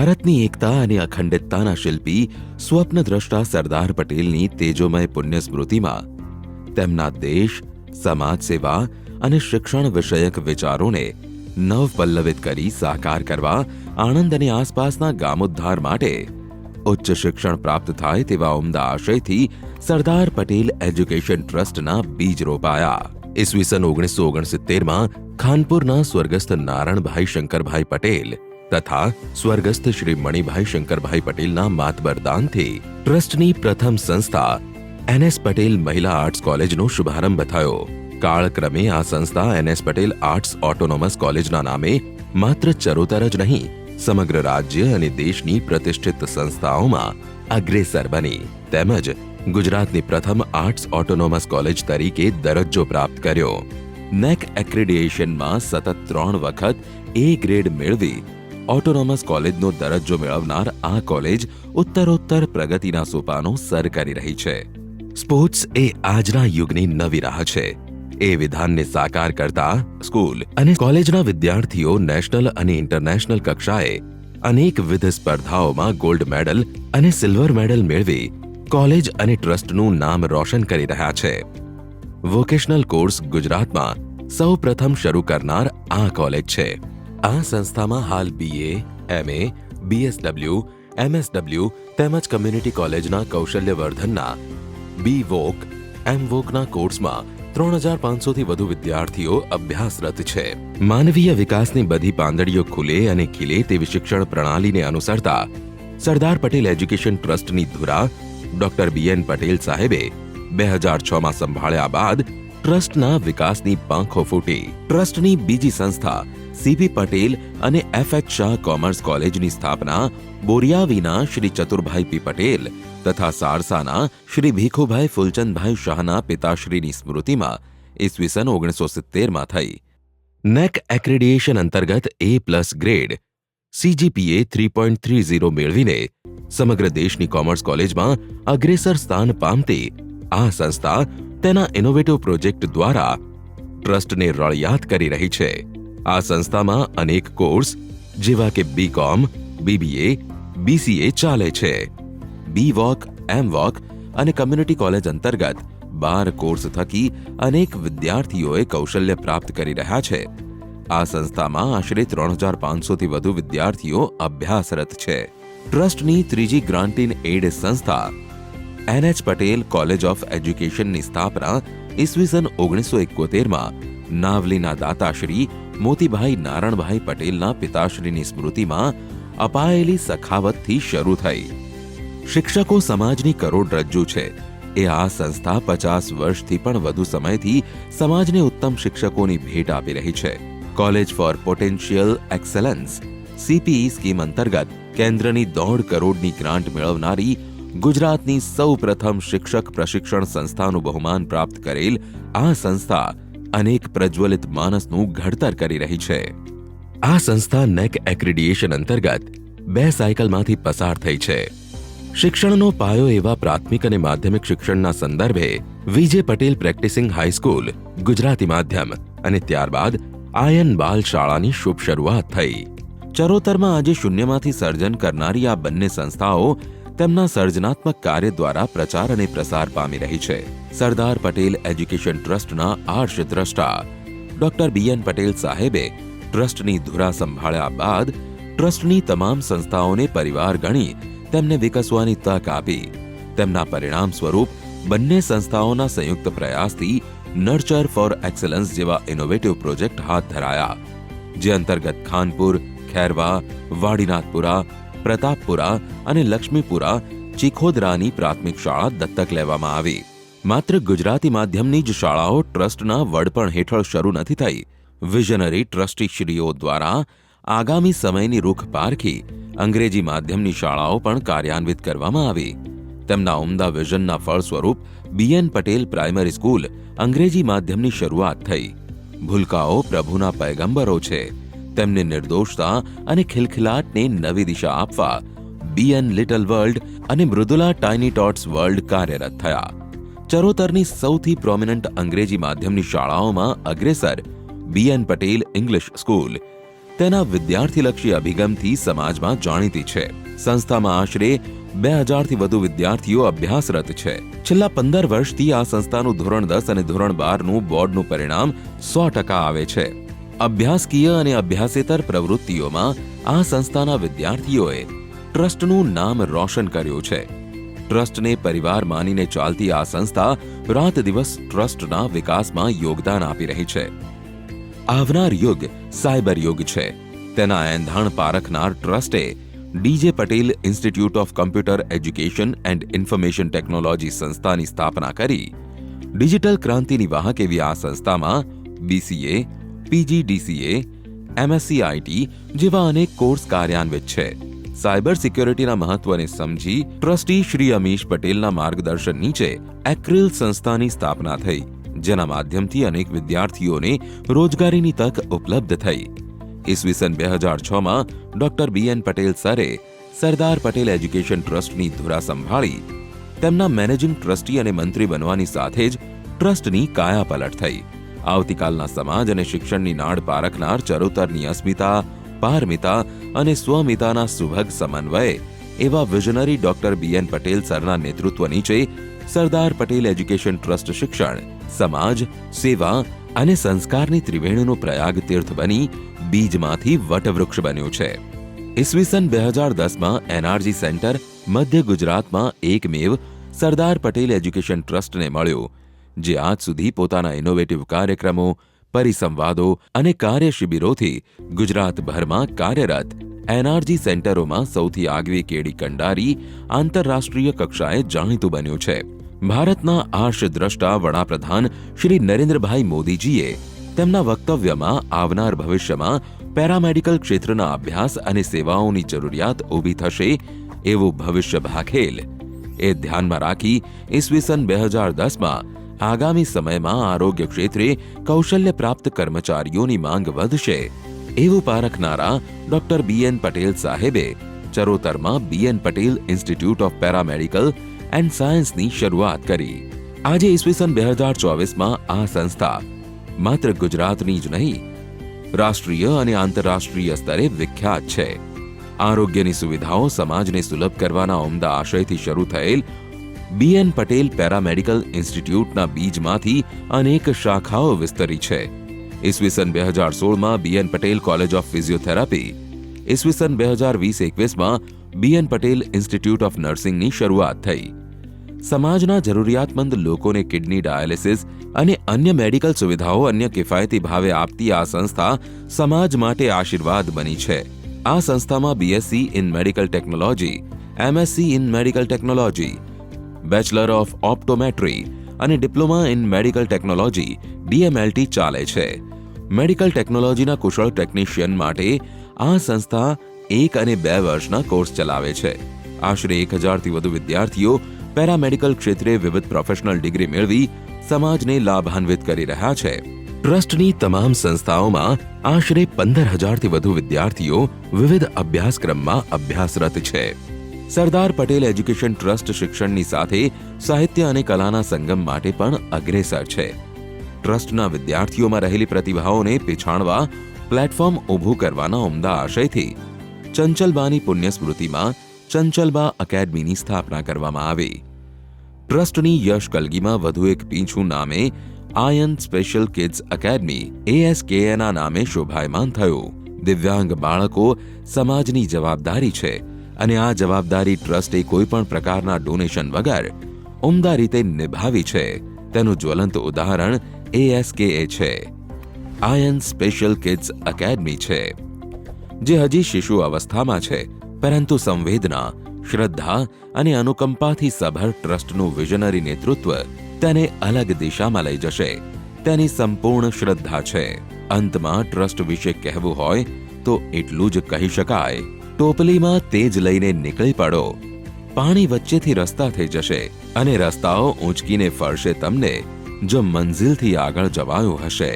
ભારતની એકતા અને અખંડિતતાના શિલ્પી સ્વપ્નદ્રષ્ટા સરદાર પટેલની તેજોમય પુણ્ય સ્મૃતિમાં તેમના દેશ, સમાજ સેવા અને શિક્ષણ વિષયક વિચારોને નવપલ્લવિત કરી સાકાર કરવા આણંદ અને આસપાસના ગામોદ્ધાર માટે ઉચ્ચ શિક્ષણ પ્રાપ્ત થાય તેવા ઉમદા આશયથી સરદાર પટેલ એજ્યુકેશન ટ્રસ્ટના બીજ રોપાયા. ઈસવીસન 1969માં ખાનપુરના સ્વર્ગસ્થ નારણભાઈ શંકરભાઈ પટેલ તથા સ્વર્ગસ્થ શ્રી મણિભાઈ શંકરભાઈ પટેલના માતબરદાનથી ટ્રસ્ટની પ્રથમ સંસ્થા NS પટેલ મહિલા આર્ટ્સ કોલેજનો શુભારંભ થયો. કાળક્રમે આ સંસ્થા NS પટેલ આર્ટ્સ ઓટોનોમસ કોલેજના નામે માત્ર ચરોતર જ નહીં, સમગ્ર રાજ્ય અને દેશની પ્રતિષ્ઠિત સંસ્થાઓમાં અગ્રેસર બની તેમજ ગુજરાતની પ્રથમ આર્ટ્સ ઓટોનોમસ કોલેજ તરીકે દરજ્જો પ્રાપ્ત કર્યો. નેક એક્રેડિએશનમાં સતત 3 વખત A ગ્રેડ મેળવી ઓટોનોમસ કોલેજનો દરજ્જો મેળવનાર આ કોલેજ ઉત્તરોત્તર પ્રગતિના સોપાનો સર કરી રહી છે. સ્પોર્ટ્સ એ આજના યુગની નવી રાહ છે. એ વિધાનને સાકાર કરતા સ્કૂલ અને કોલેજના વિદ્યાર્થીઓ નેશનલ અને ઇન્ટરનેશનલ કક્ષાએ અનેકવિધ સ્પર્ધાઓમાં ગોલ્ડ મેડલ અને સિલ્વર મેડલ મેળવી કોલેજ અને ટ્રસ્ટનું નામ રોશન કરી રહ્યા છે. વોકેશનલ કોર્સ ગુજરાતમાં સૌ પ્રથમ શરૂ કરનાર આ કોલેજ છે. આ સંસ્થામાં હાલ BA, MA, BSW, MSW તેમજ કમ્યુનિટી કોલેજના કૌશલ્યવર્ધનના BVOC, MVOCના કોર્સમાં 3500થી વધુ વિદ્યાર્થીઓ અભ્યાસરત છે. માનવીય વિકાસની બધી પાંદડીઓ ખુલે અને ખીલે તેવી શિક્ષણ પ્રણાલીને અનુસરતા સરદાર પટેલ એજ્યુકેશન ટ્રસ્ટની ધુરા ડોક્ટર BN પટેલ સાહેબે 2006માં સંભાળ્યા બાદ ટ્રસ્ટના વિકાસની પાંખો ફૂટી. ટ્રસ્ટની બીજી સંસ્થા CP પટેલ અને FH શાહ કોમર્સ કોલેજની સ્થાપના બોરિયાવીના શ્રી ચતુરભાઈ P પટેલ તથા સારસાના શ્રી ભીખુભાઈ ફૂલચંદભાઈ શાહના પિતાશ્રીની સ્મૃતિમાં ઈસવીસન 1970માં થઈ. નેક એક્રેડિએશન અંતર્ગત A+ ગ્રેડ CGPA 3.30 મેળવીને સમગ્ર દેશની કોમર્સ કોલેજમાં અગ્રેસર સ્થાન પામતી આ સંસ્થા તેના ઇનોવેટિવ પ્રોજેક્ટ દ્વારા ટ્રસ્ટને રળિયાત કરી રહી છે. આ સંસ્થામાં અનેક કોર્સ જેવા કે BCom, BBA, BCA ચાલે છે. BVOC, MVOC અને કમ્યુનિટી કોલેજ અંતર્ગત 12 કોર્સ થકી અનેક વિદ્યાર્થીઓએ કૌશલ્ય પ્રાપ્ત કરી રહ્યા છે. આ સંસ્થામાં આશરે 3500થી વધુ વિદ્યાર્થીઓ અભ્યાસરત છે. ટ્રસ્ટની ત્રીજી ગ્રાન્ટ ઇન એડ સંસ્થા NH પટેલ કોલેજ ઓફ એજ્યુકેશનની સ્થાપના ઈસવીસન 1971માં નાવલીના દાતાશ્રી મોતીભાઈ નારણભાઈ પટેલના પિતાશ્રીની સ્મૃતિમાં અપાયેલી સખાવતથી શરૂ થઈ. શિક્ષકો સમાજની કરોડરજ્જુ છે. એ આ સંસ્થા 50 વર્ષથી પણ વધુ સમયથી સમાજને ઉત્તમ શિક્ષકોની ભેટ આપી રહી છે. College for potential excellence CPE scheme અંતર્ગત કેન્દ્રની 1.5 કરોડની ગ્રાન્ટ મેળવનારી ગુજરાતની સૌ પ્રથમ શિક્ષક પ્રશિક્ષણ સંસ્થાનું બહુમાન પ્રાપ્ત કરેલ આ સંસ્થા અનેક પ્રજ્વલિત માનસનું ઘડતર કરી રહી છે. આ સંસ્થા નેક એક્રેડિએશન અંતર્ગત 2 સાયકલમાંથી પસાર થઈ છે. શિક્ષણનો પાયો એવા પ્રાથમિક અને માધ્યમિક શિક્ષણના સંદર્ભે VJ Patel practising high school Gujarati માધ્યમ અને ત્યારબાદ આયન બાલ શાળાની શુભ શરૂઆત થઈ. ચરોતરમાં આજે શૂન્યમાંથી સર્જન કરનારી આ બંને સંસ્થાઓ તેમના સર્જનાત્મક કાર્ય દ્વારા પ્રચાર અને પ્રસાર પામી રહી છે. સરદાર પટેલ એજ્યુકેશન ટ્રસ્ટના આર્ષદ્રષ્ટા ડોક્ટર BN પટેલ સાહેબે ટ્રસ્ટની ધુરા સંભાળ્યા બાદ ટ્રસ્ટની તમામ સંસ્થાઓને પરિવાર ગણી તેમને વિકસવાની તક આપી. તેમના પરિણામ સ્વરૂપ બંને સંસ્થાઓના સંયુક્ત પ્રયાસથી નર્ચર ફોર એક્સેલન્સ જેવા ઇનોવેટિવ પ્રોજેક્ટ હાથ ધરાયા, જે અંતર્ગત ખાનપુર, ખેરવા, વાડીનાથપુરા, પ્રતાપપુરા અને લક્ષ્મીપુરા ચીખોદરાની પ્રાથમિક શાળા દત્તક લેવામાં આવી. માત્ર ગુજરાતી માધ્યમની જ શાળાઓ ટ્રસ્ટના વડપણ હેઠળ શરૂ નથી થઈ. વિઝનરી ટ્રસ્ટીશ્રીઓ દ્વારા આગામી સમયની રૂખ પારખી અંગ્રેજી માધ્યમની શાળાઓ પણ કાર્યાન્વિત કરવામાં આવી. તેમના ઉમદા વિઝનના ફળ સ્વરૂપ BN પટેલ પ્રાઇમરી સ્કૂલ અંગ્રેજી માધ્યમની શરૂઆત થઈ. ભૂલકાઓ પ્રભુના પૈગંબરો છે. તેમની નિર્દોષતા અને ખિલખિલાટને નવી દિશા આપવા BN લિટલ વર્લ્ડ અને મૃદુલા ટાઇની ટોટ્સ વર્લ્ડ કાર્યરત થયા. ચરોતરની સૌથી પ્રોમિનન્ટ અંગ્રેજી માધ્યમની શાળાઓમાં અગ્રેસર BN પટેલ ઇંગ્લિશ સ્કૂલ, તેના વિદ્યાર્થીલક્ષી અભિગમથી સમાજમાં જાણીતી છે. સંસ્થામાં આશરે 2000થી વધુ વિદ્યાર્થીઓ અભ્યાસરત છે. છેલ્લા 15 વર્ષથી આ સંસ્થાનું ધોરણ 10 અને ધોરણ 12નું બોર્ડનું પરિણામ 100% આવે છે. અભ્યાસકીય અને અભ્યાસેતર પ્રવૃત્તિઓમાં આ સંસ્થાના વિદ્યાર્થીઓએ ટ્રસ્ટનું નામ રોશન કર્યું છે. ટ્રસ્ટને પરિવાર માનીને ચાલતી આ સંસ્થા રાત દિવસ ટ્રસ્ટના વિકાસમાં યોગદાન આપી રહી છે. આવનાર યુગ સાયબર યુગ છે. તેના એંધાણ પારખનાર ટ્રસ્ટે D J Patel Institute of Computer Education and Information Technology સંસ્થાની સ્થાપના કરી ડિજિટલ ક્રાંતિની વાહક એવી આ સંસ્થામાં BCA, PGDCA, MSc IT જેવા અનેક કોર્સ કાર્યાન્વિત છે. સાયબર સિક્યોરિટીના મહત્વને સમજી ટ્રસ્ટી શ્રી અમીશ પટેલના માર્ગદર્શન નીચે એક્રિલ સંસ્થાની સ્થાપના થઈ, જેના માધ્યમથી અનેક વિદ્યાર્થીઓને રોજગારીની તક ઉપલબ્ધ થઈ. ઈસવીસન 2006માં ડોક્ટર BN પટેલ સરે સરદાર પટેલ એજ્યુકેશન ટ્રસ્ટની ધુરા સંભાળી તેમના મેનેજિંગ ટ્રસ્ટી અને મંત્રી બનવાની સાથે જ ટ્રસ્ટની કાયાપલટ થઈ. આવતીકાલના સમાજ અને શિક્ષણની નાડ પારખનાર ચરોતરની અસ્મિતા, પારમિતા અને સ્વમિતાના સુભગ સમન્વયે એવા વિઝનરી ડોક્ટર BN પટેલ સરના નેતૃત્વ નીચે સરદાર પટેલ એજ્યુકેશન ટ્રસ્ટ શિક્ષણ, સમાજ, સેવા અને સંસ્કારની ત્રિવેણીનું પ્રયાગ તીર્થ બની બીજમાંથી વટવૃક્ષ બન્યું છે. ઈસવીસન 2010માં NRG સેન્ટર મધ્ય ગુજરાતમાં એકમેવ સરદાર પટેલ એજ્યુકેશન ટ્રસ્ટને મળ્યું, જે આજ સુધી પોતાના ઇનોવેટિવ કાર્યક્રમો, પરિસંવાદો અને કાર્યશિબિરોથી ગુજરાતભરમાં કાર્યરત NRG સેન્ટરોમાં સૌથી આગવી કેડી કંડારી આંતરરાષ્ટ્રીય કક્ષાએ જાણીતું બન્યું છે. ભારતના આર્ષદ્રષ્ટા વડાપ્રધાન શ્રી નરેન્દ્રભાઈ મોદીજીએ તેમના વક્તવ્યમાં આવનાર ભવિષ્યમાં પેરામેડિકલ ક્ષેત્રના અભ્યાસ અને સેવાઓની જરૂરિયાત ઊભી થશે એવું ભવિષ્ય ભાખેલ. એ ધ્યાનમાં રાખી ઈસવીસન 2010માં આગામી સમયમાં આરોગ્ય ક્ષેત્રે કૌશલ્ય પ્રાપ્ત કર્મચારીઓની માંગ વધશે એવું પારખનારા ડોક્ટર BN પટેલ સાહેબે ચરોતરમાં BN Patel Institute of paramedical and સાયન્સની શરૂઆત કરી. આજે ઈસવીસન 2024માં આ સંસ્થા માત્ર ગુજરાતની જ નહીં, રાષ્ટ્રીય અને આંતરરાષ્ટ્રીય સ્તરે વિખ્યાત છે. આરોગ્યની સુવિધાઓ સમાજને સુલભ કરવાના ઉમદા આશયથી શરૂ થયેલ BN પટેલ પેરામેડિકલ ઇન્સ્ટિટ્યૂટના બીજમાંથી અનેક શાખાઓ વિસ્તરી છે. ઈસવીસન 2016માં BN Patel college of physiotherapy, ઈસવીસન 2020-21માં BN પટેલ ઇન્સ્ટિટ્યૂટ ઓફ નર્સિંગની શરૂઆત થઈ. સમાજના જરૂરિયાતમંદ લોકોને કિડની ડાયાલિસિસ અને અન્ય મેડિકલ સુવિધાઓ અન્ય કિફાયતી ભાવે આપતી આ સંસ્થા સમાજ માટે આશીર્વાદ બની છે. આ સંસ્થામાં BSc in medical technology, MSc in medical technology, bachelor of optometry અને diploma in medical technology DMLT ચાલે છે. મેડિકલ ટેકનોલોજીના કુશળ ટેકનિશિયન માટે આ સંસ્થા 1 અને 2 વર્ષના કોર્સ ચલાવે છે. આશરે 1000થી વધુ વિદ્યાર્થીઓ પેરામેડિકલ ક્ષેત્રે વિવિધ પ્રોફેશનલ ડિગ્રી મેળવી સમાજને લાભાન્વિત કરી રહ્યા છે. ટ્રસ્ટની તમામ સંસ્થાઓમાં આશરે 15000થી વધુ વિદ્યાર્થીઓ વિવિધ અભ્યાસક્રમમાં અભ્યાસરત છે. સરદાર પટેલ એજ્યુકેશન ટ્રસ્ટ શિક્ષણની સાથે સાહિત્ય અને કલાના સંગમ માટે પણ અગ્રેસર છે. ટ્રસ્ટના વિદ્યાર્થીઓમાં રહેલી પ્રતિભાઓને પીછાણવા પ્લેટફોર્મ ઊભું કરવાના ઉમદા આશયથી ચંચલબાની પુણ્ય સ્મૃતિમાં ચંચલબા એકેડમીની સ્થાપના કરવામાં આવી. ટ્રસ્ટની યશ કલગીમાં વધુ એક પીંછું નામે Ayan special kids academy ASKA નામે શોભાયમાન થયું. દિવ્યાંગ બાળકો સમાજની જવાબદારી છે અને આ જવાબદારી ટ્રસ્ટે કોઈ પણ પ્રકારના ડોનેશન વગર ઉમદા રીતે નિભાવી છે. તેનું જ્વલંત ઉદાહરણ ASKA છે. આયન સ્પેશિયલ કિડ્સ એકેડમી છે, જે હજી શિશુ અવસ્થામાં છે, પરંતુ સંવેદના, શ્રદ્ધા અને અનુકંપાથી સભર ટ્રસ્ટનું વિઝનરી નેતૃત્વ તેને અલગ દિશામાં લઈ જશે તેની સંપૂર્ણ શ્રદ્ધા છે. અંતમાં ટ્રસ્ટ વિશે કહેવું હોય તો એટલું જ કહી શકાય, ટોપલીમાં તેજ લઈને નીકળી પડો, પાણી વચ્ચેથી રસ્તા થઈ જશે અને રસ્તાઓ ઊંચકીને ફરશે તમને જો મંઝિલથી આગળ જવાયું હશે.